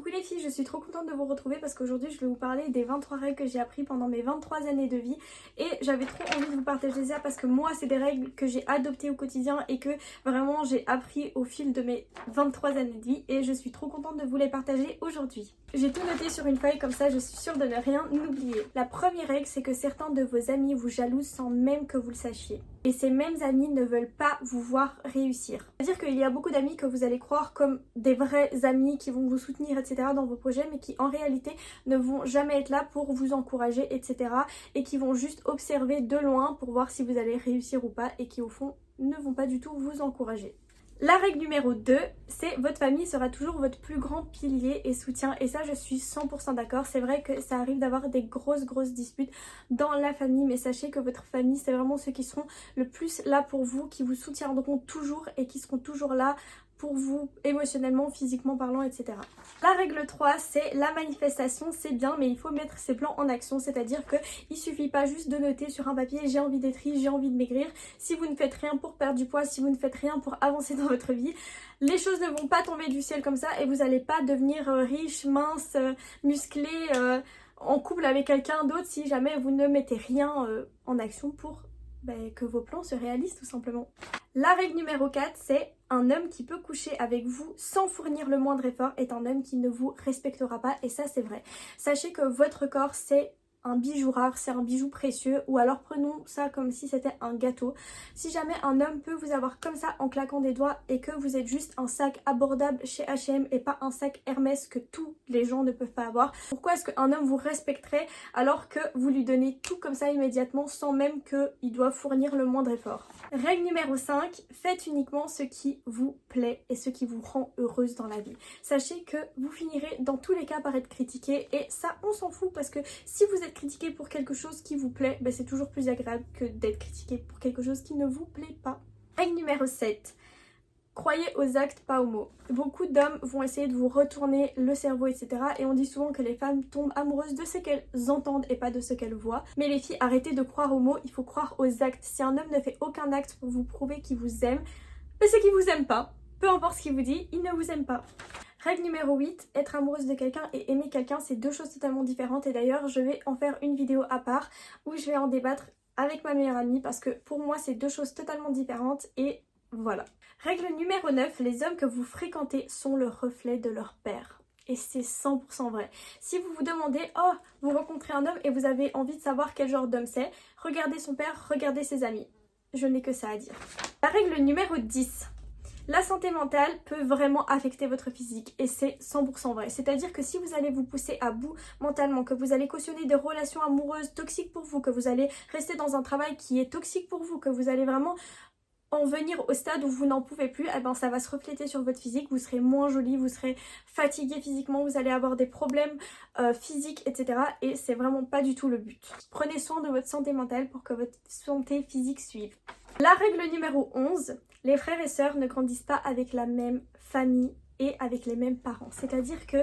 Coucou les filles, je suis trop contente de vous retrouver parce qu'aujourd'hui je vais vous parler des 23 règles que j'ai appris pendant mes 23 années de vie et j'avais trop envie de vous partager ça parce que moi c'est des règles que j'ai adoptées au quotidien et que vraiment j'ai appris au fil de mes 23 années de vie et je suis trop contente de vous les partager aujourd'hui. J'ai tout noté sur une feuille comme ça je suis sûre de ne rien oublier. La première règle c'est que certains de vos amis vous jalousent sans même que vous le sachiez. Et ces mêmes amis ne veulent pas vous voir réussir. C'est-à-dire qu'il y a beaucoup d'amis que vous allez croire comme des vrais amis qui vont vous soutenir, etc. dans vos projets, mais qui en réalité ne vont jamais être là pour vous encourager, etc. et qui vont juste observer de loin pour voir si vous allez réussir ou pas et qui au fond ne vont pas du tout vous encourager. La règle numéro 2, c'est votre famille sera toujours votre plus grand pilier et soutien. Et ça, je suis 100% d'accord. C'est vrai que ça arrive d'avoir des grosses disputes dans la famille. Mais sachez que votre famille, c'est vraiment ceux qui seront le plus là pour vous, qui vous soutiendront toujours et qui seront toujours là pour vous émotionnellement, physiquement parlant, etc. La règle 3, c'est la manifestation, c'est bien, mais il faut mettre ses plans en action, c'est-à-dire qu'il suffit pas juste de noter sur un papier j'ai envie d'être riche, j'ai envie de maigrir. Si vous ne faites rien pour perdre du poids, si vous ne faites rien pour avancer dans votre vie, les choses ne vont pas tomber du ciel comme ça et vous n'allez pas devenir riche, mince, musclé, en couple avec quelqu'un d'autre si jamais vous ne mettez rien en action pour que vos plans se réalisent tout simplement. La règle numéro 4, c'est un homme qui peut coucher avec vous sans fournir le moindre effort est un homme qui ne vous respectera pas et ça c'est vrai. Sachez que votre corps c'est un bijou rare, c'est un bijou précieux ou alors prenons ça comme si c'était un gâteau. Si jamais un homme peut vous avoir comme ça en claquant des doigts et que vous êtes juste un sac abordable chez H&M et pas un sac Hermès que tous les gens ne peuvent pas avoir, pourquoi est-ce qu'un homme vous respecterait alors que vous lui donnez tout comme ça immédiatement sans même qu'il doive fournir le moindre effort? Règle numéro 5, faites uniquement ce qui vous plaît et ce qui vous rend heureuse dans la vie. Sachez que vous finirez dans tous les cas par être critiqué et ça on s'en fout parce que si vous êtes critiqué pour quelque chose qui vous plaît, c'est toujours plus agréable que d'être critiqué pour quelque chose qui ne vous plaît pas. Règle numéro 7. Croyez aux actes, pas aux mots. Beaucoup d'hommes vont essayer de vous retourner le cerveau, etc. Et on dit souvent que les femmes tombent amoureuses de ce qu'elles entendent et pas de ce qu'elles voient. Mais les filles, arrêtez de croire aux mots, il faut croire aux actes. Si un homme ne fait aucun acte pour vous prouver qu'il vous aime, c'est qu'il vous aime pas. Peu importe ce qu'il vous dit, il ne vous aime pas. Règle numéro 8, être amoureuse de quelqu'un et aimer quelqu'un, c'est deux choses totalement différentes. Et d'ailleurs, je vais en faire une vidéo à part où je vais en débattre avec ma meilleure amie parce que pour moi, c'est deux choses totalement différentes et voilà. Règle numéro 9, les hommes que vous fréquentez sont le reflet de leur père. Et c'est 100% vrai. Si vous vous demandez, oh, vous rencontrez un homme et vous avez envie de savoir quel genre d'homme c'est, regardez son père, regardez ses amis. Je n'ai que ça à dire. La règle numéro 10. La santé mentale peut vraiment affecter votre physique et c'est 100% vrai. C'est-à-dire que si vous allez vous pousser à bout mentalement, que vous allez cautionner des relations amoureuses toxiques pour vous, que vous allez rester dans un travail qui est toxique pour vous, que vous allez vraiment en venir au stade où vous n'en pouvez plus, ça va se refléter sur votre physique, vous serez moins jolie, vous serez fatigué physiquement, vous allez avoir des problèmes physiques, etc. Et c'est vraiment pas du tout le but. Prenez soin de votre santé mentale pour que votre santé physique suive. La règle numéro 11, les frères et sœurs ne grandissent pas avec la même famille et avec les mêmes parents. C'est-à-dire que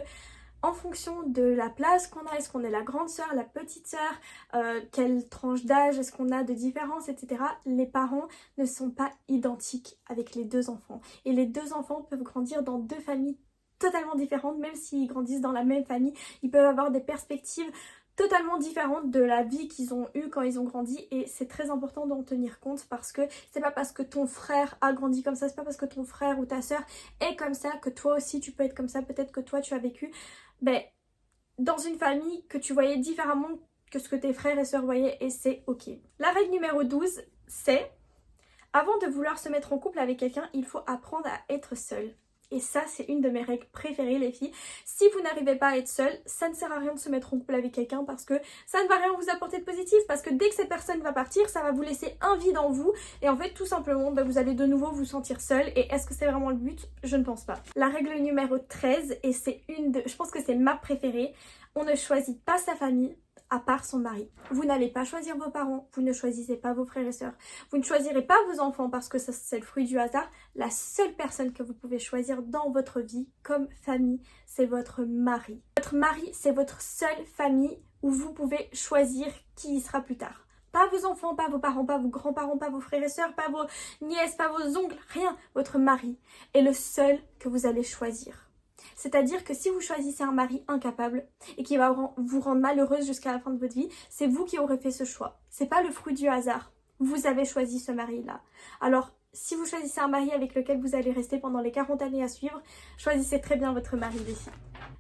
en fonction de la place qu'on a, est-ce qu'on est la grande sœur, la petite sœur, quelle tranche d'âge, est-ce qu'on a de différence, etc. Les parents ne sont pas identiques avec les deux enfants. Et les deux enfants peuvent grandir dans deux familles totalement différentes, même s'ils grandissent dans la même famille, ils peuvent avoir des perspectives totalement différentes de la vie qu'ils ont eue quand ils ont grandi et c'est très important d'en tenir compte parce que c'est pas parce que ton frère a grandi comme ça, c'est pas parce que ton frère ou ta sœur est comme ça que toi aussi tu peux être comme ça, peut-être que toi tu as vécu dans une famille que tu voyais différemment que ce que tes frères et sœurs voyaient et c'est ok. La règle numéro 12 c'est avant de vouloir se mettre en couple avec quelqu'un, il faut apprendre à être seul. Et ça, c'est une de mes règles préférées, les filles. Si vous n'arrivez pas à être seule, ça ne sert à rien de se mettre en couple avec quelqu'un parce que ça ne va rien vous apporter de positif. Parce que dès que cette personne va partir, ça va vous laisser un vide en vous. Et en fait, tout simplement, vous allez de nouveau vous sentir seule. Et est-ce que c'est vraiment le but? Je ne pense pas. La règle numéro 13, et c'est je pense que c'est ma préférée, on ne choisit pas sa famille à part son mari. Vous n'allez pas choisir vos parents, vous ne choisissez pas vos frères et sœurs, vous ne choisirez pas vos enfants parce que ça c'est le fruit du hasard. La seule personne que vous pouvez choisir dans votre vie comme famille, c'est votre mari. Votre mari, c'est votre seule famille où vous pouvez choisir qui y sera plus tard. Pas vos enfants, pas vos parents, pas vos grands-parents, pas vos frères et sœurs, pas vos nièces, pas vos oncles, rien. Votre mari est le seul que vous allez choisir. C'est-à-dire que si vous choisissez un mari incapable et qui va vous rendre malheureuse jusqu'à la fin de votre vie, c'est vous qui aurez fait ce choix. C'est pas le fruit du hasard. Vous avez choisi ce mari-là. Alors, si vous choisissez un mari avec lequel vous allez rester pendant les 40 années à suivre, choisissez très bien votre mari, les filles.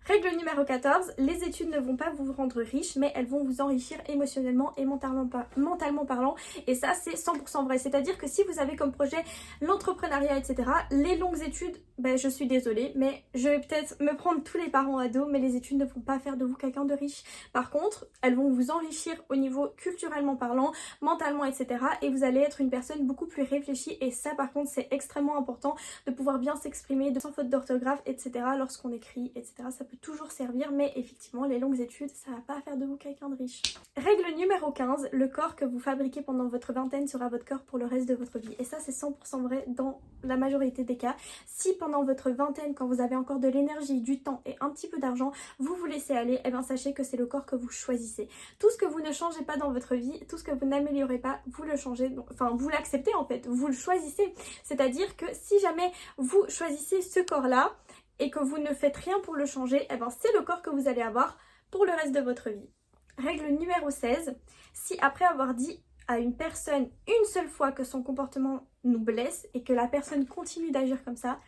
Règle numéro 14, les études ne vont pas vous rendre riche, mais elles vont vous enrichir émotionnellement et mentalement parlant. Et ça, c'est 100% vrai. C'est-à-dire que si vous avez comme projet l'entrepreneuriat, etc., les longues études, ben, je suis désolée, mais je vais peut-être me prendre tous les parents à dos, mais les études ne vont pas faire de vous quelqu'un de riche. Par contre, elles vont vous enrichir au niveau culturellement parlant, mentalement, etc. Et vous allez être une personne beaucoup plus réfléchie. Et ça, par contre, c'est extrêmement important de pouvoir bien s'exprimer, sans faute d'orthographe, etc. lorsqu'on écrit, etc. Ça peut toujours servir, mais effectivement, les longues études, ça va pas faire de vous quelqu'un de riche. Règle numéro 15, le corps que vous fabriquez pendant votre vingtaine sera votre corps pour le reste de votre vie. Et ça, c'est 100% vrai dans la majorité des cas. Si pendant votre vingtaine, quand vous avez encore de l'énergie, du temps et un petit peu d'argent, vous vous laissez aller, eh bien sachez que c'est le corps que vous choisissez. Tout ce que vous ne changez pas dans votre vie, tout ce que vous n'améliorez pas, vous le changez, enfin vous l'acceptez en fait, vous le choisissez. C'est-à-dire que si jamais vous choisissez ce corps-là, et que vous ne faites rien pour le changer, eh ben c'est le corps que vous allez avoir pour le reste de votre vie. Règle numéro 16, si après avoir dit à une personne une seule fois que son comportement nous blesse et que la personne continue d'agir comme ça,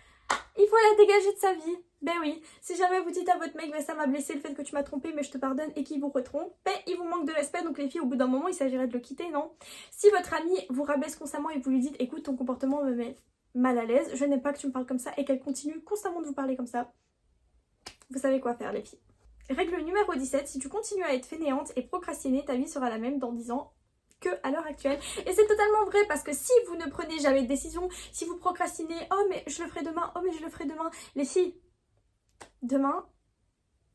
il faut la dégager de sa vie. Ben oui, si jamais vous dites à votre mec, ben ça m'a blessé le fait que tu m'as trompé, mais je te pardonne, et qu'il vous retrompe, ben il vous manque de respect, donc les filles, au bout d'un moment, il s'agirait de le quitter, non? Si votre ami vous rabaisse constamment et vous lui dites, écoute, ton comportement me met mal à l'aise, je n'aime pas que tu me parles comme ça, et qu'elle continue constamment de vous parler comme ça, vous savez quoi faire, les filles. Règle numéro 17, si tu continues à être fainéante et procrastiner, ta vie sera la même dans 10 ans que à l'heure actuelle. Et c'est totalement vrai parce que si vous ne prenez jamais de décision, si vous procrastinez, oh mais je le ferai demain, oh mais je le ferai demain, les filles, demain,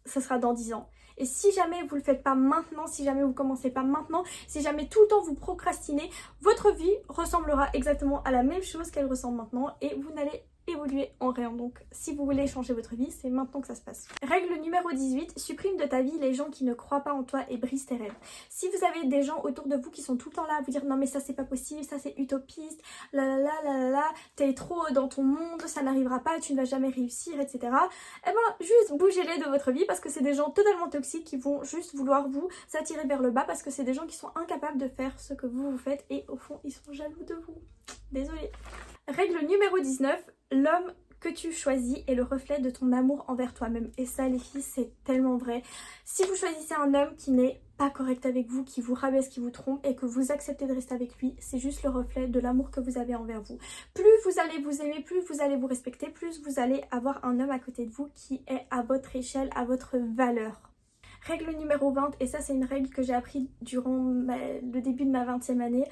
ce sera dans 10 ans. Et si jamais vous ne le faites pas maintenant, si jamais vous ne commencez pas maintenant, si jamais tout le temps vous procrastinez, votre vie ressemblera exactement à la même chose qu'elle ressemble maintenant et vous n'allez évoluer en rien. Donc si vous voulez changer votre vie, c'est maintenant que ça se passe. Règle numéro 18, supprime de ta vie les gens qui ne croient pas en toi et brisent tes rêves. Si vous avez des gens autour de vous qui sont tout le temps là à vous dire non mais ça c'est pas possible, ça c'est utopiste, t'es trop dans ton monde, ça n'arrivera pas, tu ne vas jamais réussir, etc. Eh ben juste bougez-les de votre vie parce que c'est des gens totalement toxiques qui vont juste vouloir vous attirer vers le bas parce que c'est des gens qui sont incapables de faire ce que vous faites et au fond ils sont jaloux de vous. Désolée. Règle numéro 19, l'homme que tu choisis est le reflet de ton amour envers toi-même. Et ça les filles, c'est tellement vrai. Si vous choisissez un homme qui n'est pas correct avec vous, qui vous rabaisse, qui vous trompe et que vous acceptez de rester avec lui, c'est juste le reflet de l'amour que vous avez envers vous. Plus vous allez vous aimer, plus vous allez vous respecter, plus vous allez avoir un homme à côté de vous qui est à votre échelle, à votre valeur. Règle numéro 20, et ça c'est une règle que j'ai appris durant le début de ma 20e année.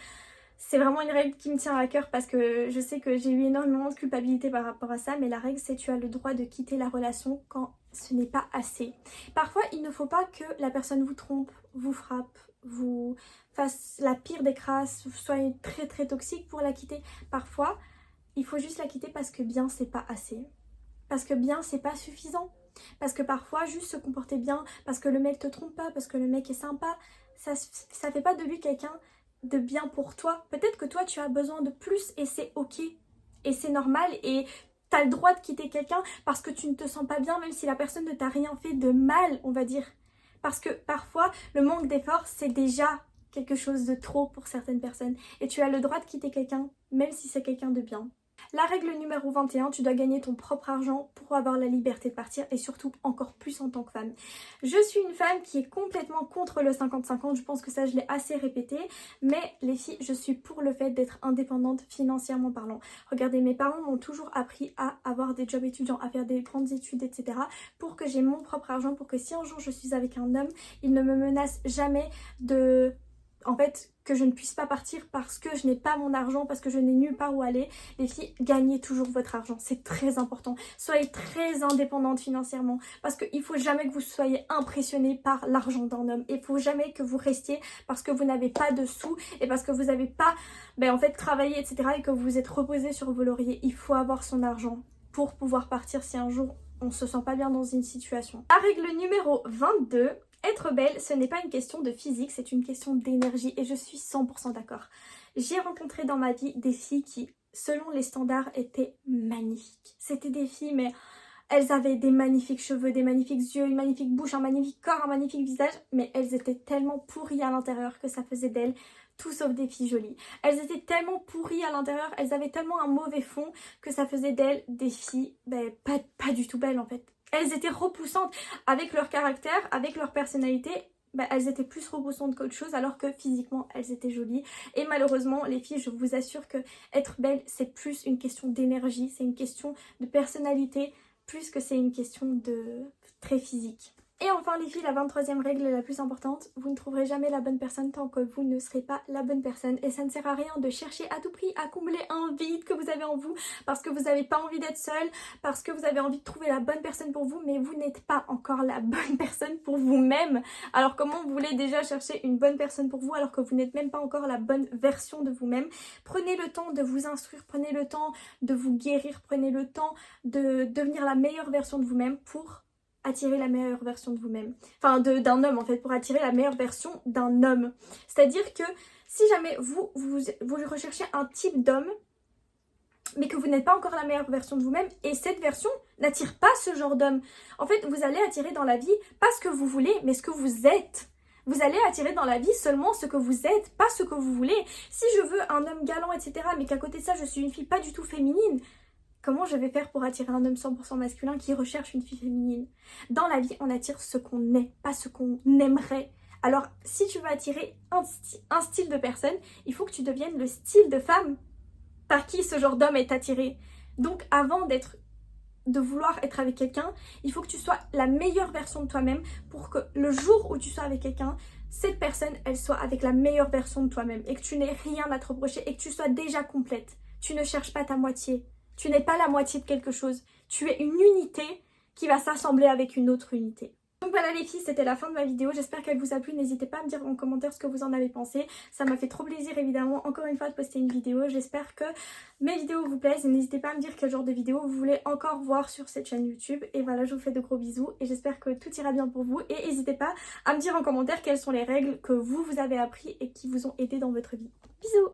C'est vraiment une règle qui me tient à cœur parce que je sais que j'ai eu énormément de culpabilité par rapport à ça, mais la règle c'est que tu as le droit de quitter la relation quand ce n'est pas assez. Parfois il ne faut pas que la personne vous trompe, vous frappe, vous fasse la pire des crasses, soyez très très toxique pour la quitter. Parfois il faut juste la quitter parce que bien c'est pas assez, parce que bien c'est pas suffisant, parce que parfois juste se comporter bien, parce que le mec te trompe pas, parce que le mec est sympa, ça fait pas de lui quelqu'un de bien pour toi. Peut-être que toi tu as besoin de plus et c'est ok et c'est normal et t'as le droit de quitter quelqu'un parce que tu ne te sens pas bien même si la personne ne t'a rien fait de mal, on va dire. Parce que parfois le manque d'effort c'est déjà quelque chose de trop pour certaines personnes et tu as le droit de quitter quelqu'un même si c'est quelqu'un de bien. La règle numéro 21, tu dois gagner ton propre argent pour avoir la liberté de partir et surtout encore plus en tant que femme. Je suis une femme qui est complètement contre le 50-50, je pense que ça je l'ai assez répété, mais les filles, je suis pour le fait d'être indépendante financièrement parlant. Regardez, mes parents m'ont toujours appris à avoir des jobs étudiants, à faire des grandes études, etc. pour que j'ai mon propre argent, pour que si un jour je suis avec un homme, il ne me menace jamais de... En fait, que je ne puisse pas partir parce que je n'ai pas mon argent, parce que je n'ai nulle part où aller. Les filles, gagnez toujours votre argent, c'est très important. Soyez très indépendante financièrement parce qu'il ne faut jamais que vous soyez impressionné par l'argent d'un homme. Il ne faut jamais que vous restiez parce que vous n'avez pas de sous et parce que vous n'avez pas travaillé, etc. et que vous vous êtes reposé sur vos lauriers. Il faut avoir son argent pour pouvoir partir si un jour on ne se sent pas bien dans une situation. La règle numéro 22, être belle, ce n'est pas une question de physique, c'est une question d'énergie et je suis 100% d'accord. J'ai rencontré dans ma vie des filles qui, selon les standards, étaient magnifiques. C'était des filles, mais elles avaient des magnifiques cheveux, des magnifiques yeux, une magnifique bouche, un magnifique corps, un magnifique visage, mais elles étaient tellement pourries à l'intérieur que ça faisait d'elles tout sauf des filles jolies. Elles étaient tellement pourries à l'intérieur, elles avaient tellement un mauvais fond que ça faisait d'elles des filles pas du tout belles en fait. Elles étaient repoussantes avec leur caractère, avec leur personnalité. Elles étaient plus repoussantes qu'autre chose alors que physiquement elles étaient jolies. Et malheureusement les filles, je vous assure que être belle c'est plus une question d'énergie, c'est une question de personnalité plus que c'est une question de très physique. Et enfin les filles, la 23e règle la plus importante, vous ne trouverez jamais la bonne personne tant que vous ne serez pas la bonne personne. Et ça ne sert à rien de chercher à tout prix à combler un vide que vous avez en vous parce que vous n'avez pas envie d'être seule, parce que vous avez envie de trouver la bonne personne pour vous, mais vous n'êtes pas encore la bonne personne pour vous-même. Alors comment vous voulez déjà chercher une bonne personne pour vous alors que vous n'êtes même pas encore la bonne version de vous-même? Prenez le temps de vous instruire, prenez le temps de vous guérir, prenez le temps de devenir la meilleure version de vous-même pour attirer la meilleure version de vous-même. Enfin, d'un homme en fait, pour attirer la meilleure version d'un homme. C'est-à-dire que si jamais vous recherchez un type d'homme, mais que vous n'êtes pas encore la meilleure version de vous-même, et cette version n'attire pas ce genre d'homme. En fait, vous allez attirer dans la vie pas ce que vous voulez, mais ce que vous êtes. Vous allez attirer dans la vie seulement ce que vous êtes, pas ce que vous voulez. Si je veux un homme galant, etc., mais qu'à côté de ça, je suis une fille pas du tout féminine, comment je vais faire pour attirer un homme 100% masculin qui recherche une fille féminine? Dans la vie, on attire ce qu'on est, pas ce qu'on aimerait. Alors, si tu veux attirer un style de personne, il faut que tu deviennes le style de femme par qui ce genre d'homme est attiré. Donc, avant de vouloir être avec quelqu'un, il faut que tu sois la meilleure version de toi-même pour que le jour où tu sois avec quelqu'un, cette personne, elle soit avec la meilleure version de toi-même et que tu n'aies rien à te reprocher et que tu sois déjà complète. Tu ne cherches pas ta moitié. Tu n'es pas la moitié de quelque chose. Tu es une unité qui va s'assembler avec une autre unité. Donc voilà les filles, c'était la fin de ma vidéo. J'espère qu'elle vous a plu. N'hésitez pas à me dire en commentaire ce que vous en avez pensé. Ça m'a fait trop plaisir évidemment encore une fois de poster une vidéo. J'espère que mes vidéos vous plaisent. Et n'hésitez pas à me dire quel genre de vidéo vous voulez encore voir sur cette chaîne YouTube. Et voilà, je vous fais de gros bisous. Et j'espère que tout ira bien pour vous. Et n'hésitez pas à me dire en commentaire quelles sont les règles que vous avez appris et qui vous ont aidé dans votre vie. Bisous!